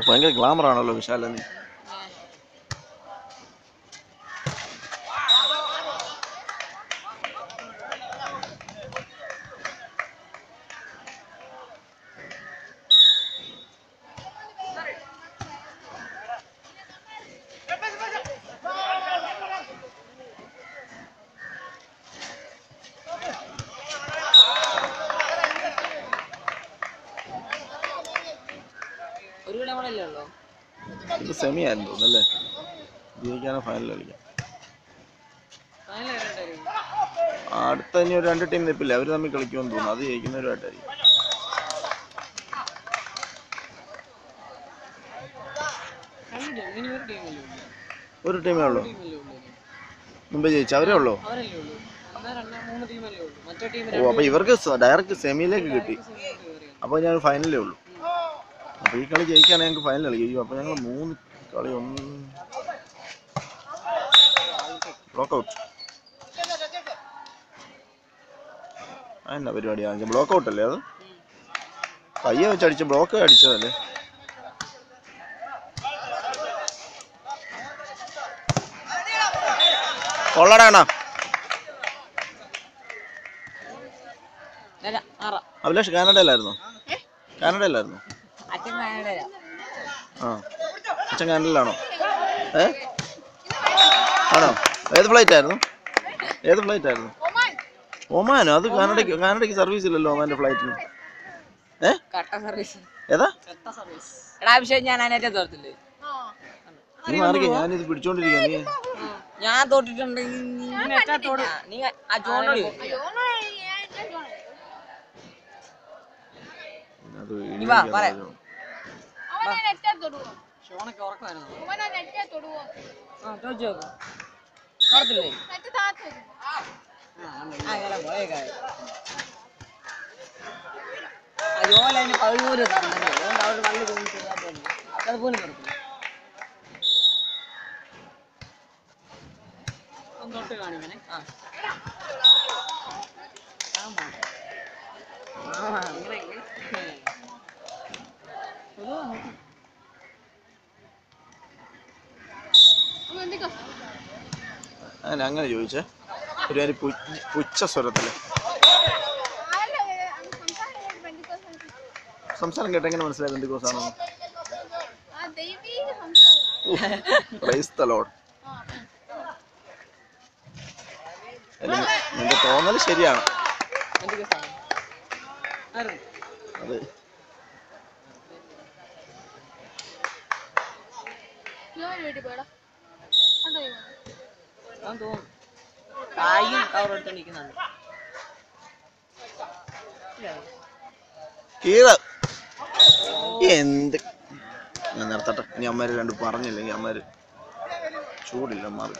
ഭയങ്കര ഗ്ലാമർ ആണല്ലോ വിശാല നീ. ഇത് സെമി ആയിരുന്നു തോന്നുന്നല്ലേ? ജയിക്കാനോ ഫൈനൽ കളിക്കാം. അടുത്ത ഇനി ഒരു 2 ടീം നിൽപ്പില്ല, അവർ തമ്മിൽ കളിക്കുമെന്ന് തോന്നുന്നു. അത് ജയിക്കുന്നവരുമായിട്ടായിരിക്കും. ഒരു ടീമേ ഉള്ളൂ മുമ്പേ ജയിച്ചു, അവരേ ഉള്ളൂ. ഓ, അപ്പൊ ഇവർക്ക് ഡയറക്റ്റ് സെമിയിലേക്ക് കിട്ടി. അപ്പോൾ ഞാൻ ഫൈനലേ ഉള്ളൂ. അപ്പോൾ ഈ കളി ജയിക്കുകയാണെങ്കിൽ ഞങ്ങൾക്ക് ഫൈനൽ കളിക്കും. അപ്പോൾ ഞങ്ങൾ 3 കളി 1 ബ്ലോക്കൗട്ട്. അതെന്നാ പരിപാടിയാണ്? ബ്ലോക്കൗട്ട് അല്ലേ അത്? കയ്യെ വെച്ച് അടിച്ച ബ്ലോക്ക് അടിച്ചതല്ലേ? കൊള്ളടാണോ അഭിലാഷ്? കാനഡയിലായിരുന്നു. ആ, അച്ഛൻ കാനഡയിലാണോ? ആണോ? ഏത് ഫ്ലൈറ്റ് ആയിരുന്നു? ഒമാനോ? അത് കാനഡയ്ക്ക് സർവീസ് ഇല്ലല്ലോ ഒമാന്റെ ഫ്ലൈറ്റിന്. ഏതാ? നീ മാറിക്ക, ഞാനിത് പിടിച്ചോണ്ടിരിക്കുക. ഞാൻ തോട്ടിട്ടുണ്ടെങ്കിൽ അതുപോലെ 13 അതുപോലെ തൊട്ട് കാണിക്കണേ. അങ്ങനെ ചോദിച്ചേ ഒരു പുച്ഛ സ്വരത്തില് സംസാരം കേട്ട എങ്ങനെ മനസ്സിലായി ബന്ധുക്കോസാണെന്ന്? Praise the Lord. നിന്റെ തോന്നൽ ശരിയാണ്. അത് എന്ത് ഞാൻ നിർത്തട്ടെ. ഇനി അമ്മമാര് 2 പറഞ്ഞില്ലെങ്കിൽ അമ്മമാര് ചൂടില്ല മാറി.